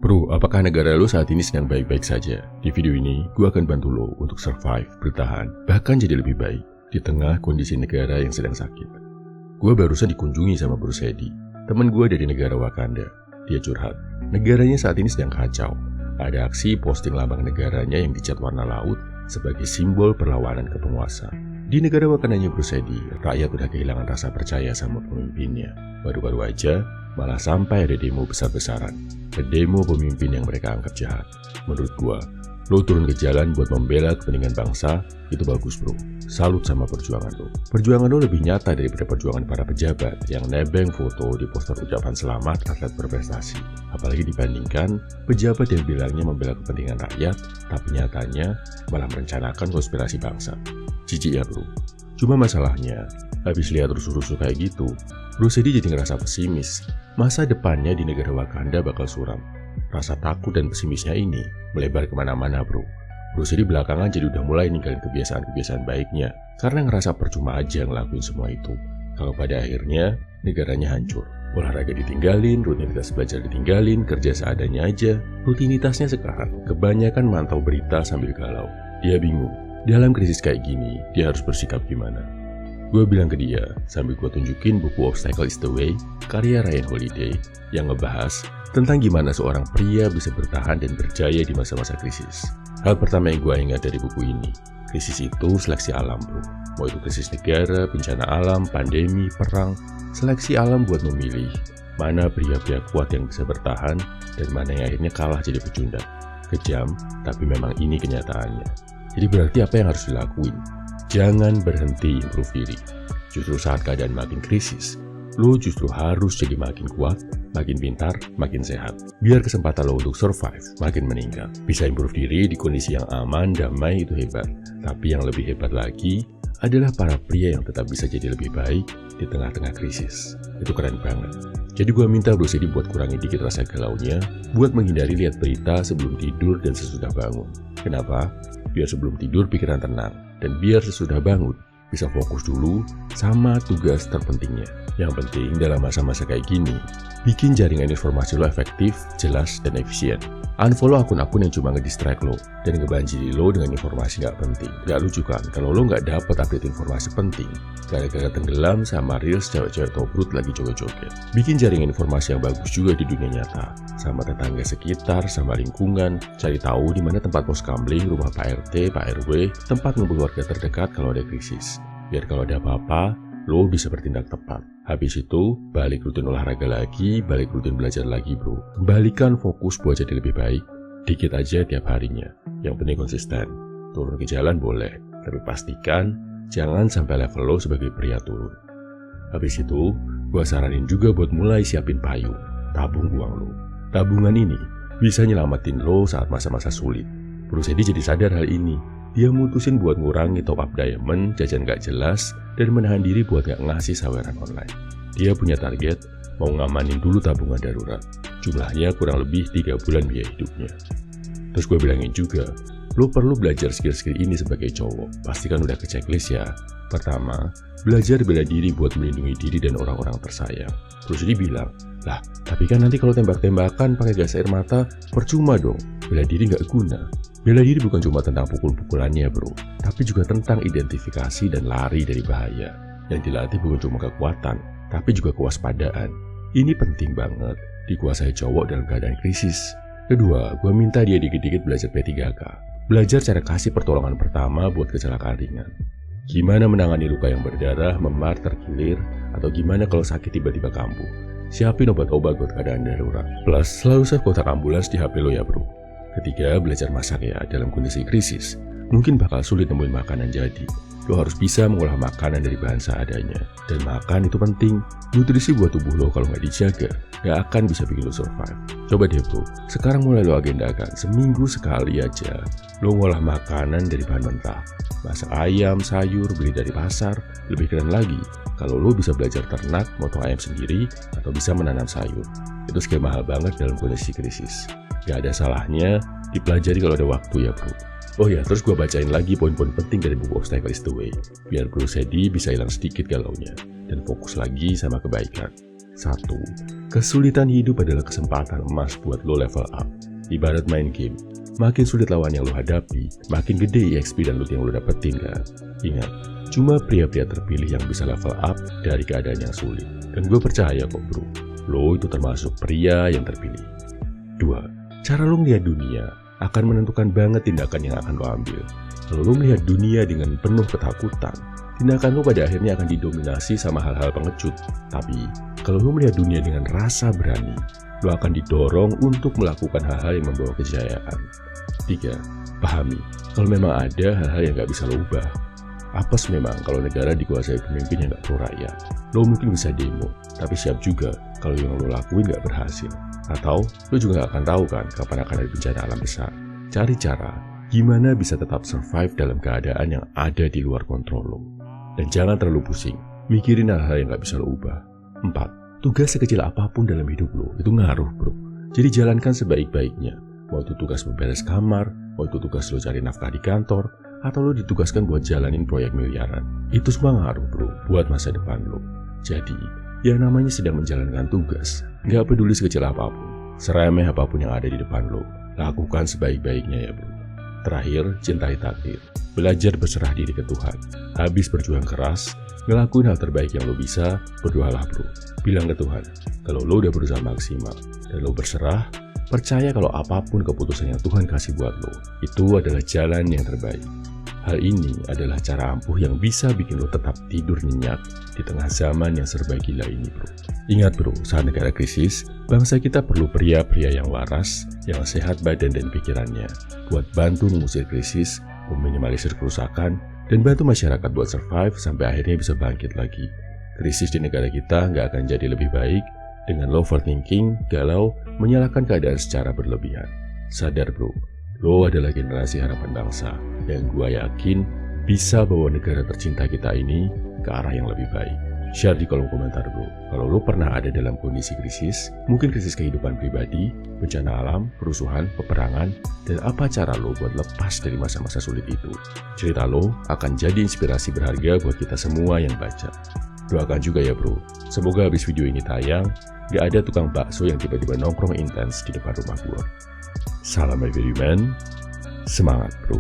Bro, apakah negara lo saat ini sedang baik-baik saja? Di video ini, gue akan bantu lo untuk survive, bertahan, bahkan jadi lebih baik di tengah kondisi negara yang sedang sakit. Gue barusan dikunjungi sama Bro Sedi, teman gue dari negara Wakanda. Dia curhat, negaranya saat ini sedang kacau. Ada aksi posting lambang negaranya yang dicat warna laut sebagai simbol perlawanan ke penguasa. Di negara Wakandanya Bro Sedi, rakyat udah kehilangan rasa percaya sama pemimpinnya. Baru-baru aja, malah sampai ada demo besar-besaran. Demo pemimpin yang mereka anggap jahat. Menurut gua, lo turun ke jalan buat membela kepentingan bangsa, itu bagus bro. Salut sama perjuangan lo. Perjuangan lo lebih nyata daripada perjuangan para pejabat yang nebeng foto di poster ucapan selamat atlet berprestasi. Apalagi dibandingkan pejabat yang bilangnya membela kepentingan rakyat, tapi nyatanya malah merencanakan konspirasi bangsa. Jijik ya bro. Cuma masalahnya, habis lihat rusuh-rusuh kayak gitu, Bro Sedi jadi ngerasa pesimis. Masa depannya di negara Wakanda bakal suram. Rasa takut dan pesimisnya ini melebar kemana-mana bro. Bro Sedi belakangan jadi udah mulai ninggalin kebiasaan-kebiasaan baiknya karena ngerasa percuma aja ngelakuin semua itu. Kalau pada akhirnya negaranya hancur. Olahraga ditinggalin, rutinitas belajar ditinggalin, kerja seadanya aja. Rutinitasnya sekarang kebanyakan mantau berita sambil galau. Dia bingung. Dalam krisis kayak gini, dia harus bersikap gimana? Gue bilang ke dia, sambil gue tunjukin buku Obstacle is the Way, karya Ryan Holiday, yang ngebahas tentang gimana seorang pria bisa bertahan dan berjaya di masa-masa krisis. Hal pertama yang gue ingat dari buku ini, krisis itu seleksi alam bro. Mau itu krisis negara, bencana alam, pandemi, perang, seleksi alam buat memilih mana pria-pria kuat yang bisa bertahan dan mana yang akhirnya kalah jadi pecundang. Kejam, tapi memang ini kenyataannya. Jadi berarti apa yang harus dilakuin? Jangan berhenti improve diri. Justru saat keadaan makin krisis, lo justru harus jadi makin kuat, makin pintar, makin sehat. Biar kesempatan lo untuk survive makin meningkat. Bisa improve diri di kondisi yang aman, damai itu hebat. Tapi yang lebih hebat lagi adalah para pria yang tetap bisa jadi lebih baik di tengah-tengah krisis. Itu keren banget. Jadi gue minta Bro Sedi buat kurangi dikit rasa galaunya, buat menghindari lihat berita sebelum tidur dan sesudah bangun. Kenapa? Biar sebelum tidur pikiran tenang, dan biar sesudah bangun bisa fokus dulu sama tugas terpentingnya. Yang penting dalam masa-masa kayak gini, bikin jaringan informasi lo efektif, jelas, dan efisien. Unfollow akun-akun yang cuma ngedistract lo dan ngebanjiri lo dengan informasi gak penting. Gak lucu kan kalau lo gak dapat update informasi penting gara-gara tenggelam sama reels cewek-cewek tobrut lagi joget-joget. Bikin jaringan informasi yang bagus juga di dunia nyata, sama tetangga sekitar, sama lingkungan. Cari tahu di mana tempat pos kamling, rumah Pak RT, Pak RW, tempat ngumpul warga terdekat kalau ada krisis. Biar kalau ada apa-apa, lo bisa bertindak tepat. Habis itu, balik rutin olahraga lagi, balik rutin belajar lagi bro. Kembalikan fokus buat jadi lebih baik, dikit aja tiap harinya. Yang penting konsisten. Turun ke jalan boleh, tapi pastikan jangan sampai level lo sebagai pria turun. Habis itu, gua saranin juga buat mulai siapin payung. Tabung uang lo. Tabungan ini bisa nyelamatin lo saat masa-masa sulit. Bro Sedi jadi sadar hal ini. Dia mutusin buat ngurangi top up diamond, jajan gak jelas, dan menahan diri buat gak ngasih saweran online. Dia punya target, mau ngamanin dulu tabungan darurat. Jumlahnya kurang lebih 3 bulan biaya hidupnya. Terus gue bilangin juga, lo perlu belajar skill-skill ini sebagai cowok. Pastikan udah ke checklist ya. Pertama, belajar bela diri buat melindungi diri dan orang-orang tersayang. Terus dia bilang, lah, tapi kan nanti kalau tembak-tembakan pakai gas air mata, percuma dong. Bela diri gak guna. Bela diri bukan cuma tentang pukul-pukulannya bro, tapi juga tentang identifikasi dan lari dari bahaya. Yang dilatih bukan cuma kekuatan, tapi juga kewaspadaan. Ini penting banget dikuasai cowok dalam keadaan krisis. Kedua, gue minta dia dikit-dikit belajar P3K. Belajar cara kasih pertolongan pertama buat kecelakaan ringan. Gimana menangani luka yang berdarah, memar, terkilir, atau gimana kalau sakit tiba-tiba kambuh. Siapin obat-obat buat keadaan darurat. Plus, selalu save kontak ambulans di HP lo ya bro. Ketiga, belajar masak ya dalam kondisi krisis. Mungkin bakal sulit nemuin makanan jadi. Lo harus bisa mengolah makanan dari bahan seadanya. Dan makan itu penting. Nutrisi buat tubuh lo kalau nggak dijaga, nggak akan bisa bikin lo survive. Coba deh bro, sekarang mulai lo agendakan. Seminggu sekali aja, lo ngolah makanan dari bahan mentah. Masak ayam, sayur, beli dari pasar. Lebih keren lagi, kalau lo bisa belajar ternak, motong ayam sendiri, atau bisa menanam sayur. Itu skill mahal banget dalam kondisi krisis. Gak ada salahnya dipelajari kalau ada waktu ya bro. Oh ya, terus gue bacain lagi poin-poin penting dari buku Obstacle is the Way, biar Bro Sedi bisa hilang sedikit galaunya dan fokus lagi sama kebaikan. 1. Kesulitan hidup adalah kesempatan emas buat lo level up. Ibarat main game, makin sulit lawan yang lo hadapi, makin gede EXP dan loot yang lo dapetin kan. Ingat, cuma pria-pria terpilih yang bisa level up dari keadaan yang sulit. Dan gue percaya kok bro, lo itu termasuk pria yang terpilih. 2. Cara lo melihat dunia akan menentukan banget tindakan yang akan lo ambil. Kalau lo melihat dunia dengan penuh ketakutan, tindakan lo pada akhirnya akan didominasi sama hal-hal pengecut. Tapi, kalau lo melihat dunia dengan rasa berani, lo akan didorong untuk melakukan hal-hal yang membawa kejayaan. 3. Pahami, kalau memang ada hal-hal yang gak bisa lo ubah. Apes memang kalau negara dikuasai pemimpin yang gak pro rakyat. Lo mungkin bisa demo, tapi siap juga kalau yang lo lakuin gak berhasil. Atau, lo juga gak akan tahu kan kapan akan ada bencana alam besar. Cari cara gimana bisa tetap survive dalam keadaan yang ada di luar kontrol lo. Dan jangan terlalu pusing, mikirin hal-hal yang gak bisa lo ubah. 4. Tugas sekecil apapun dalam hidup lo itu ngaruh bro. Jadi jalankan sebaik-baiknya. Mau itu tugas memberes kamar, mau itu tugas lo cari nafkah di kantor, atau lo ditugaskan buat jalanin proyek miliaran. Itu semua ngaruh bro buat masa depan lo. Jadi, yang namanya sedang menjalankan tugas, gak peduli sekecil apapun, seremeh apapun yang ada di depan lo, lakukan sebaik-baiknya ya bro. Terakhir, cintai takdir. Belajar berserah diri ke Tuhan. Habis berjuang keras, ngelakuin hal terbaik yang lo bisa, berdoalah bro. Bilang ke Tuhan, kalau lo udah berusaha maksimal, dan lo berserah, percaya kalau apapun keputusan yang Tuhan kasih buat lo, itu adalah jalan yang terbaik. Hal ini adalah cara ampuh yang bisa bikin lo tetap tidur nyenyak di tengah zaman yang serba gila ini bro. Ingat bro, saat negara krisis, bangsa kita perlu pria-pria yang waras, yang sehat badan dan pikirannya, buat bantu mengusir krisis, meminimalisir kerusakan, dan bantu masyarakat buat survive sampai akhirnya bisa bangkit lagi. Krisis di negara kita nggak akan jadi lebih baik dengan lo overthinking, galau, menyalahkan keadaan secara berlebihan. Sadar bro, lo adalah generasi harapan bangsa, dan gua yakin bisa bawa negara tercinta kita ini ke arah yang lebih baik. Share di kolom komentar bro, kalau lo pernah ada dalam kondisi krisis, mungkin krisis kehidupan pribadi, bencana alam, kerusuhan, peperangan, dan apa cara lo buat lepas dari masa-masa sulit itu. Cerita lo akan jadi inspirasi berharga buat kita semua yang baca. Doakan juga ya bro, semoga habis video ini tayang, gak ada tukang bakso yang tiba-tiba nongkrong intens di depan rumah gua. Salam everyman, semangat bro.